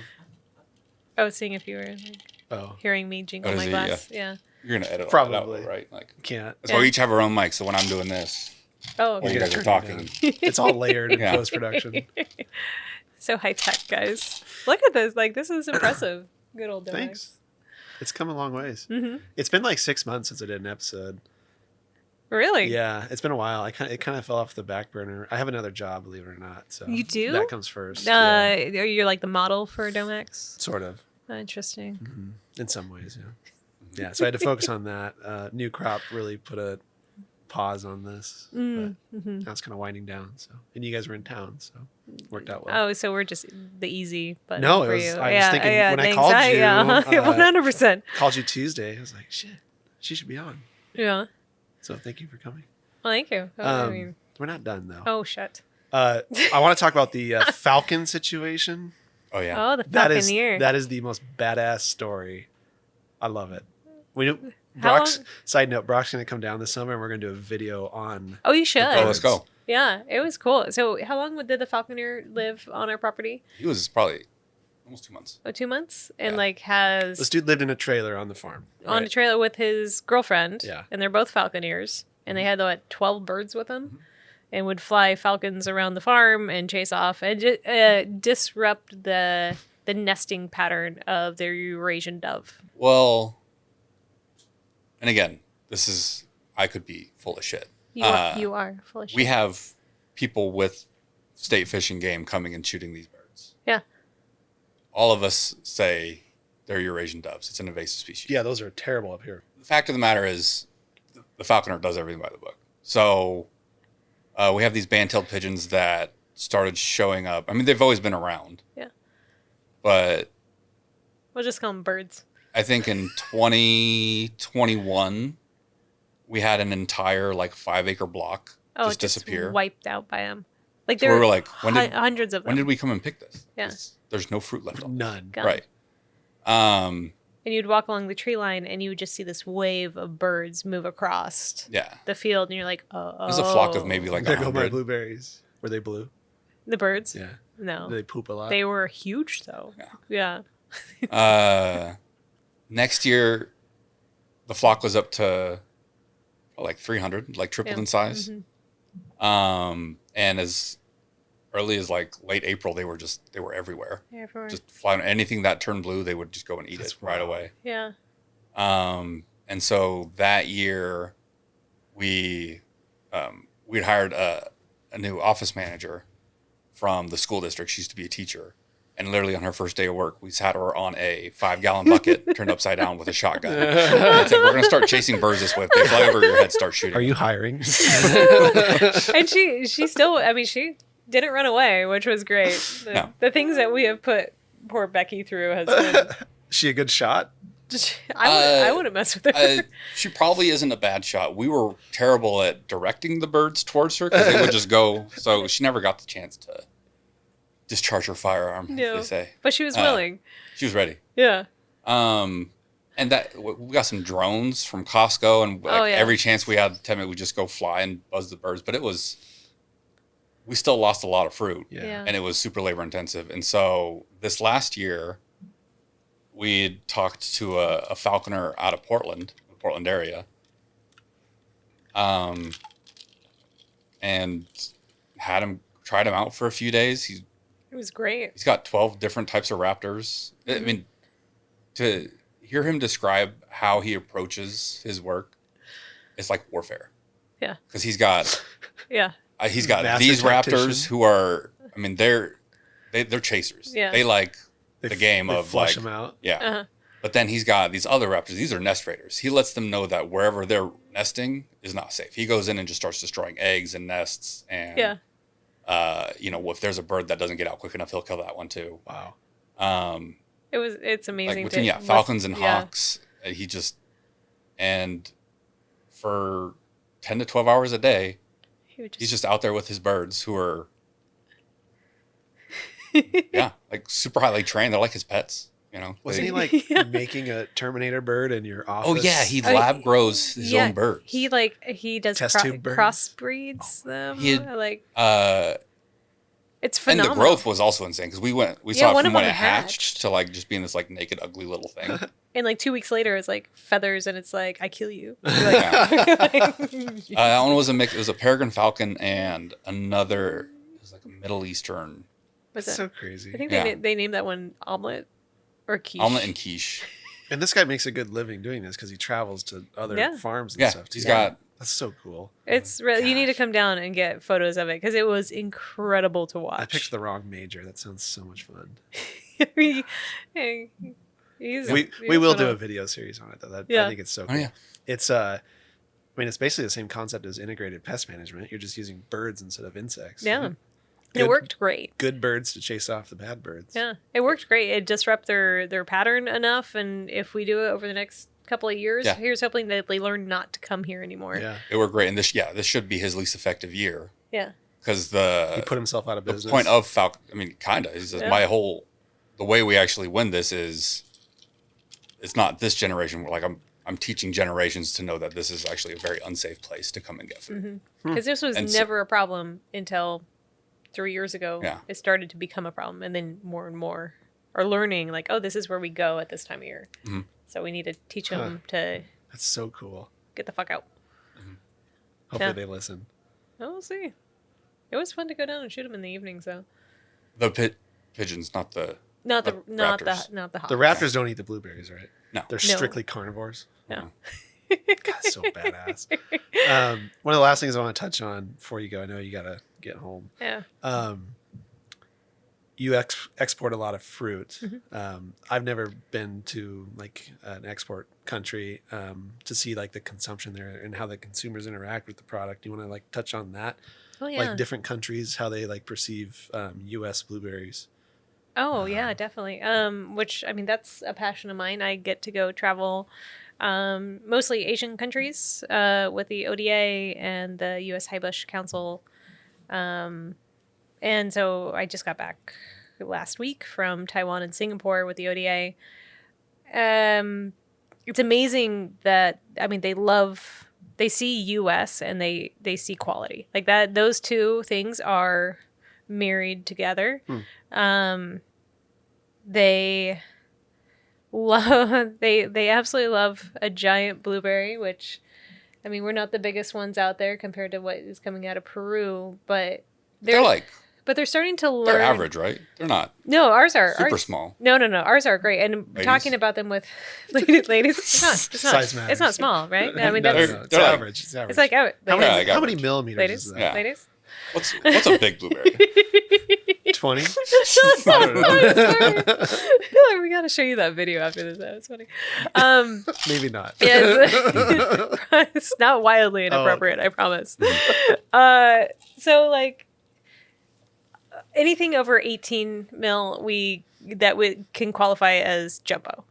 I was seeing if you were like, Oh, hearing me jingle Oh, my is it? glass. Yeah. You're gonna edit all that Probably. out, right? Like can't. that's why we each have our own mic. So when I'm doing this, Oh, while okay. you gotta guys are turn it talking, It's all layered in Yeah. post production. So high tech, guys. Look at this. Like, this is impressive. Good old dogs. Thanks. It's come a long ways. Mm-hmm. It's been like 6 months since I did an episode. Really? Yeah, it's been a while. It kind of fell off the back burner. I have another job, believe it or not. So You do? That comes first. Yeah. You're like the model for Domex? Sort of. Interesting. In some ways, yeah. Yeah, so I had to focus on that. New crop really put a pause on this. But now it's kind of winding down. So, and you guys were in town, so it worked out well. Oh, so we're just the easy button No, it for was- you. I was thinking when I thanks. called you, Yeah, 100%. Called you Tuesday. I was like, shit, she should be on. Yeah. So thank you for coming. Well, thank you. We're not done though. Oh, shit. I want to talk about the Falcon situation. oh yeah, Oh, the That is Falconeer. that is the most badass story. I love it. How Brock's long- side note, Brock's gonna come down this summer and we're gonna do a video on Oh, you should. oh let's go. Yeah, it was cool. So how long did the Falconeer live on our property? He was probably almost 2 months. Oh, 2 months? And Yeah. like has this dude lived in a trailer on the farm. on a trailer with his girlfriend. Yeah. And they're both Falconeers. and they had 12 birds with them, and would fly falcons around the farm and chase off and disrupt the nesting pattern of their Eurasian dove. Well, and again, I could be full of shit. You are full of shit. We have people with state fish and game coming and shooting these birds. Yeah. All of us say they're Eurasian doves. It's an invasive species. Yeah, those are terrible up here. The fact of the matter is the falconer does everything by the book. So we have these band-tailed pigeons that started showing up. I mean, they've always been around. Yeah. But we'll just call them birds. I think in 2021, we had an entire 5-acre block just disappear. Wiped out by them. Like So there we were were like, hundreds of them. when did we come and pick this? Yeah. There's no fruit left on it. None. Gone. Right. And you'd walk along the tree line and you would just see this wave of birds move across Yeah. the field, and you're like, oh. There's a flock of maybe There go my 100. blueberries. Were they blue? The birds? Yeah. No. Did they poop a lot? They were huge, though. Yeah. Yeah. Next year, the flock was up to 300, tripled in size. Mm-hmm. And as early as late April, they were everywhere. Yeah, everywhere. Just flying anything that turned blue, they would just go and eat That's it right wild. away. Yeah. And so that year, we'd hired a new office manager from the school district. She used to be a teacher. And literally on her first day of work, we sat her on a 5-gallon bucket turned upside down with a shotgun. And said, we're going to start chasing birds this way. If they fly over your head, start shooting. Are you hiring? And she still, I mean, she didn't run away, which was great. No. The things that we have put poor Becky through has been. She a good shot? I wouldn't mess with her. She probably isn't a bad shot. We were terrible at directing the birds towards her because they would just go. So she never got the chance to discharge her firearm, as they say. But she was willing. She was ready. Yeah. And that we got some drones from Costco, and every chance we had, 10 minutes, we just go fly and buzz the birds. But we still lost a lot of fruit, Yeah. and it was super labor intensive. And so this last year, we talked to a falconer out of Portland, the Portland area, and tried him out for a few days. It was great. He's got 12 different types of raptors. I mean, to hear him describe how he approaches his work, it's like warfare. Yeah. Because he's got Yeah. these Master raptors tactician. who are, I mean, they're chasers. Yeah. They like They the game they of flush them out. yeah. Uh-huh. But then he's got these other raptors. These are nest raiders. He lets them know that wherever they're nesting is not safe. He goes in and just starts destroying eggs and nests. And, Yeah. if there's a bird that doesn't get out quick enough, he'll kill that one too. Wow. It's amazing. Between falcons and hawks, and for 10 to 12 hours a day, he's just out there with his birds who are, super highly trained. They're like his pets, Wasn't he making a Terminator bird in your office? Oh yeah, he lab grows his own birds. He does Test tube birds? crossbreeds them. It's And phenomenal. the growth was also insane because we saw one it of from when them it hatched. hatched to just being this naked, ugly little thing. And 2 weeks later, it's feathers, and it's I kill you. That one was a mix. It was a peregrine falcon and another. It was a Middle Eastern. Was That's it? so crazy. I think Yeah. they named that one Omelet or Quiche. Omelet and quiche. And this guy makes a good living doing this because he travels to other farms and Yeah, stuff. he's too. got. That's so cool. It's really, you need to come down and get photos of it because it was incredible to watch. I picked the wrong major. That sounds so much fun. we We will do a video series on it though. I think it's so cool. Oh, yeah. It's it's basically the same concept as integrated pest management. You're just using birds instead of insects. Yeah. Good- It worked great. Good birds to chase off the bad birds. Yeah, it worked great. It disrupted their pattern enough, and if we do it over the next couple of years, here's hoping that they learn not to come here anymore. Yeah. It worked great, and this should be his least effective year Yeah. because He put himself out of the business. point of Falcon. I mean, kinda. He says the way we actually win this is, it's not this generation. I'm teaching generations to know that this is actually a very unsafe place to come and get food. Because this was And never a problem until 3 years ago. Yeah. It started to become a problem, and then more and more are learning this is where we go at this time of year. Mhm. So we need to teach them to That's so cool. get the fuck out. Hopefully they listen. Oh, we'll see. It was fun to go down and shoot them in the evenings, though. The pigeons, not the raptors. Not the hawks. The raptors don't eat the blueberries, right? No. They're strictly carnivores. No. God, so badass. One of the last things I want to touch on before you go, I know you got to get home. Yeah. You export a lot of fruit. Mm-hmm. I've never been to like an export country to see like the consumption there and how the consumers interact with the product. Do you want to like touch on that? Oh, yeah. Like different countries, how they like perceive U.S. blueberries. Oh, yeah, definitely. Which, I mean, that's a passion of mine. I get to go travel mostly Asian countries with the ODA and the U.S. High Bush Council. And so I just got back last week from Taiwan and Singapore with the ODA. It's amazing that, I mean, they see U.S. and they see quality. Like that, those two things are married together. They absolutely love a giant blueberry, which, I mean, we're not the biggest ones out there compared to what is coming out of Peru, but they're starting to learn. They're average, right? They're not. No, ours are super small. No, ours are great. And Ladies? Talking about them with ladies, Size matters. it's not small, right? I mean, No, that's it's they're like- average. It's average. it's like how many millimeters ladies, is that? Yeah. ladies. What's a big blueberry? 20? Sorry. We got to show you that video after this. That was funny. Maybe not. Yeah, it's not wildly inappropriate, I promise. So like anything over 18 mil, we can qualify as jumbo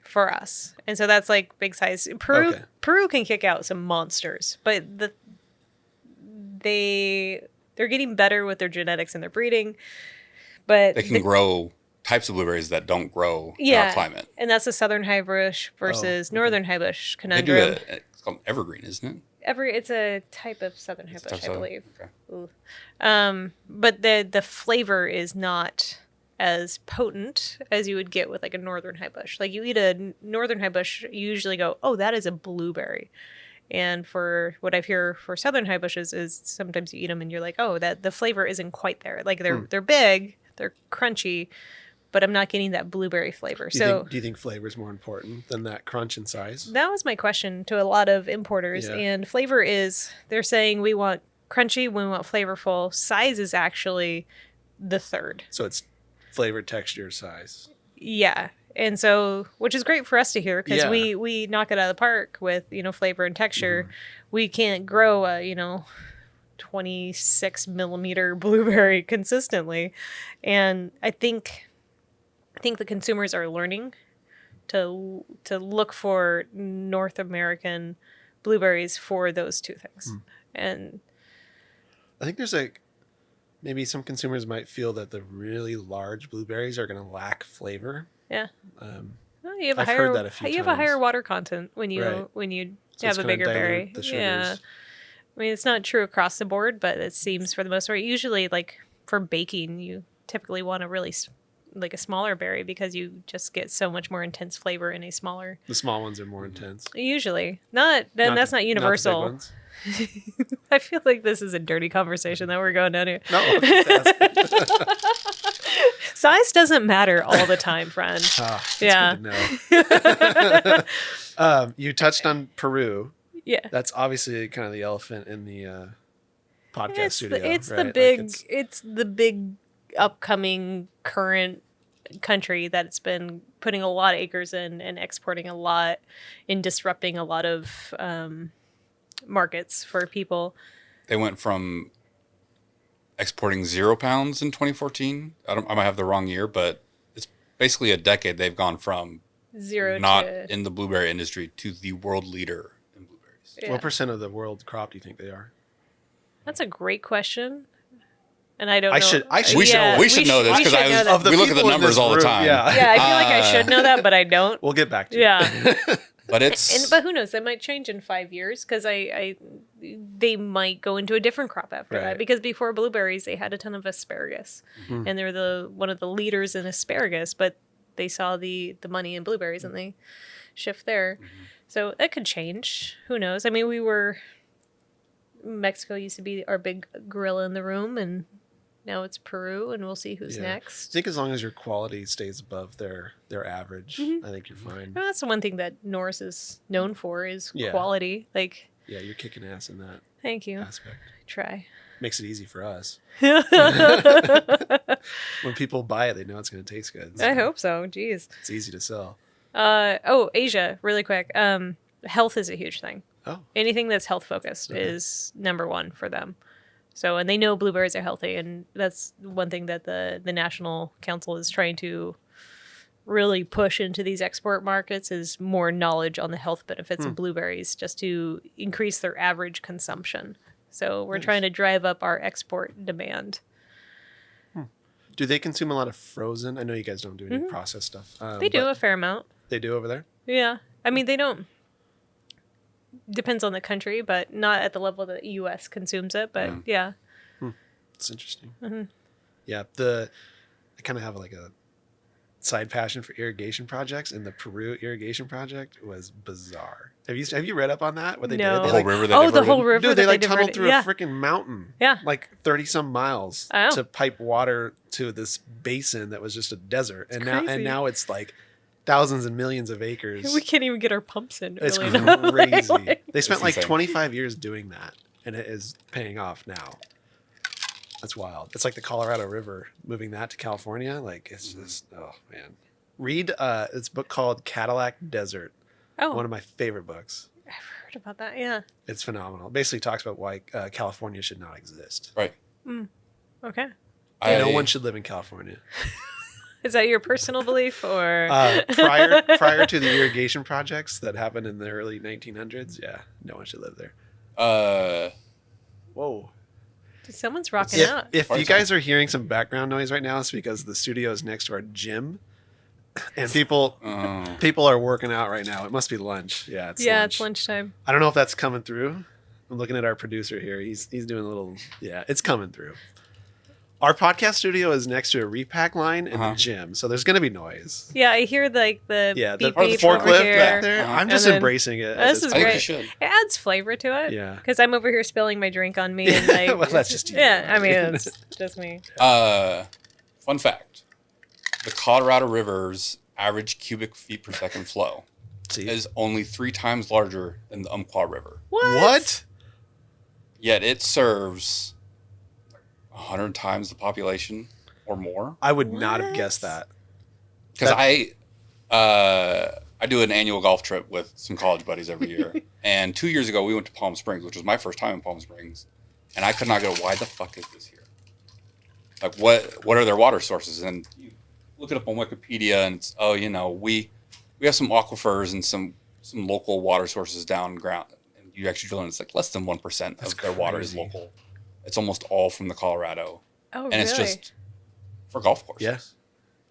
for us, and so that's like big size. Peru can kick out some monsters, but they're getting better with their genetics and their breeding. But They can grow types of blueberries that don't grow in our climate. And that's the southern high bush versus northern high bush They conundrum. do it's called evergreen, isn't it? It's a type of southern high bush, I believe. Okay. Ooh. But the flavor is not as potent as you would get with like a northern high bush. Like you eat a northern high bush, you usually go, oh, that is a blueberry. And for what I hear for southern high bushes is sometimes you eat them and you're like, oh, that the flavor isn't quite there. Like they're big, they're crunchy, but I'm not getting that blueberry flavor. Do you think flavor is more important than that crunch and size? That was my question to a lot of importers. Yeah. And flavor is, they're saying we want crunchy, we want flavorful. Size is actually the third. So it's flavor, texture, size. Yeah. And so, which is great for us to hear because Yeah. we knock it out of the park with, flavor and texture. We can't grow a, 26 millimeter blueberry consistently. And I think the consumers are learning to look for North American blueberries for those two things. And I think there's like maybe some consumers might feel that the really large blueberries are going to lack flavor. yeah. Well, you have I've a higher, heard that a few you have a times. higher water content when you Right. So have it's a gonna bigger dilute berry. the Yeah. sugars. I mean, it's not true across the board, but it seems for the most part. Usually, like for baking, you typically want a really like a smaller berry because you just get so much more intense flavor in a smaller. The small ones are more intense. Usually, that's not the universal. big ones. I feel like this is a dirty conversation that we're going down here. No, I'm just asking. Size doesn't matter all the time, friend. That's Yeah. good to know. You touched on Peru. Yeah. That's obviously kind of the elephant in the podcast studio. It's right? the Like, big it's the big upcoming current country that's been putting a lot of acres in and exporting a lot and disrupting a lot of markets for people. They went from exporting 0 pounds in 2014. I might have the wrong year, but it's basically a decade they've gone from Zero not to in the blueberry industry to the world leader in blueberries. yeah. What percent of the world crop do you think they are? That's a great question. And I don't know. I should We should know this because should know that. we look at the people in numbers this all the room, time. Yeah. Yeah, I feel like I should know that, but I don't. We'll get back to you. Yeah. But it's But who knows? That might change in 5 years because they might go into a different crop after Right. that. Because before blueberries, they had a ton of asparagus, Mhm. and they're one of the leaders in asparagus. But they saw the money in blueberries and they shift there. So that could change. Who knows? I mean, we were Mexico used to be our big gorilla in the room, and now it's Peru, and we'll see who's I next. think as long as your quality stays above their average, I think you're fine. Well, that's the one thing that Norris is known for is Yeah. quality. Like, Yeah, you're kicking ass in that thank you. aspect. Try. Makes it easy for us. I When people buy it, they know it's going to taste good. So hope so. Jeez. it's easy to sell. Asia, really quick. Health is a huge thing. Oh, Anything that's health focused is number one for them. So, and they know blueberries are healthy, and that's one thing that the National Council is trying to really push into these export markets is more knowledge on the health benefits of blueberries, just to increase their average consumption. So we're trying to drive up our export demand. do they consume a lot of frozen? I know you guys don't do any processed stuff. They do but a fair amount. They do over there. Yeah. I mean, they don't. Depends on the country, but not at the level that the U.S. consumes it. But yeah. It's interesting. Yeah, I kind of have like a side passion for irrigation projects, and the Peru irrigation project was bizarre. Have you read up on that? What they No. did? The They whole river that Oh, the diverted? whole river. Dude, that they like diverted. tunneled through a freaking mountain. Yeah. Like 30 some miles Oh. to pipe water to this basin that was just a desert. And crazy. now it's like thousands and millions of acres. We can't even get our pumps in. It's Really now. crazy. Like, They spent It's like insane. 25 years doing that, and it is paying off now. That's wild. It's like the Colorado River, moving that to California. Like, it's just, oh man. Read it's a book called Cadillac Desert. oh, One of my favorite books. I've heard about that. Yeah. It's phenomenal. It basically talks about why California should not exist. Right. Okay. No one should live in California. Is that your personal belief or? Prior to the irrigation projects that happened in the early 1900s, yeah, no one should live there. Whoa. Someone's rocking out. If Party you guys are hearing some background noise right now, it's because the studio is next to our gym, and people are working out right now. It must be lunch. Yeah, it's lunch. It's lunchtime. I don't know if that's coming through. I'm looking at our producer here. He's doing a little. Yeah, it's coming through. Our podcast studio is next to a repack line and a gym, so there's going to be noise. Yeah, I hear like the Yeah, beep the beep over forklift here. back there. I'm just And then- embracing it. This is I think great. you should. It adds flavor to it. Yeah. Because I'm over here spilling my drink on me and like. Well, that's just you. Yeah, I mean it's just me. Fun fact: the Colorado River's average cubic feet per second flow See? is only 3 times larger than the Umpqua River. What? Yet it serves 100 times the population or more. I would not have What? guessed that. Because I do an annual golf trip with some college buddies every year. And 2 years ago, we went to Palm Springs, which was my first time in Palm Springs. And I could not go, why the fuck is this here? Like, what are their water sources? And you look it up on Wikipedia, and it's, we have some aquifers and some local water sources down ground. And you actually drill, and it's like less than 1% of their water is crazy. local. It's almost all from the Colorado. Oh, And really? it's just for golf courses. Yeah.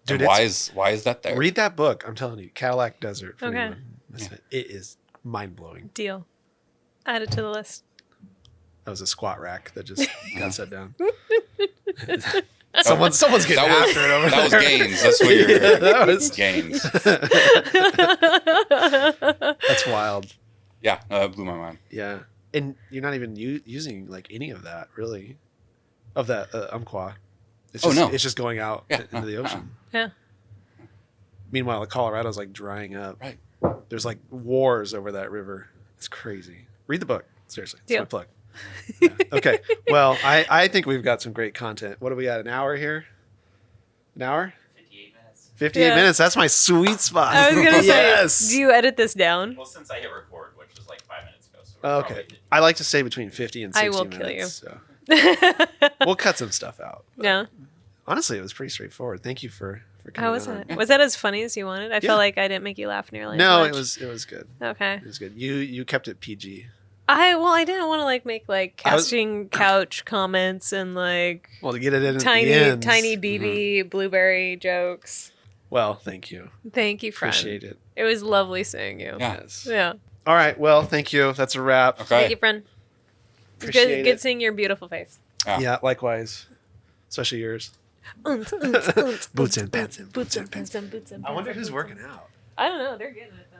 Dude, Dude, why is that there? Read that book. I'm telling you, Cadillac Desert. For Okay. anyone. It is mind blowing. Deal. Add it to the list. That was a squat rack that just got set down. Someone's getting after it over that there. was gains. That's what you're Yeah, that was gains. that's wild. Yeah, no, that blew my mind. Yeah, and you're not even using like any of that really, of that Umpqua. It's Oh, just, no. It's just going out Yeah, into the ocean. Yeah. Meanwhile, the Colorado's like drying up. Right. There's like wars over that river. It's crazy. Read the book. Seriously. It's Deal. my plug. Yeah. Okay. Well, I think we've got some great content. What are we at? An hour here? An hour? 58 minutes. 58 Yeah. minutes. That's my sweet spot. I was gonna Yes. say, do you edit this down? Well, since I hit record, which was like 5 minutes ago. So Okay. probably- I like to stay between 50 and 60 I will minutes. kill So. We'll cut some stuff out. No. Honestly, it was pretty straightforward. Thank you for coming How was on. it? Was that as funny as you wanted? I Yeah. felt like I didn't make you laugh nearly. No, as it was good. much. Okay. It was good. You kept it PG. I didn't want to like make like I was- casting couch comments and like Well, to get it in at the tiny ends. BB blueberry jokes. Well, thank you. Thank you, friend. Appreciate it. It was lovely seeing you. Yeah. Yes. Yeah. All right. Well, thank you. That's a wrap. Okay. Thank you, friend. Appreciate Good it. seeing your beautiful face. Yeah. Yeah, likewise. Especially yours. Boots and pants and boots and pants. Boots and I wonder who's working out. I don't know. They're getting it though.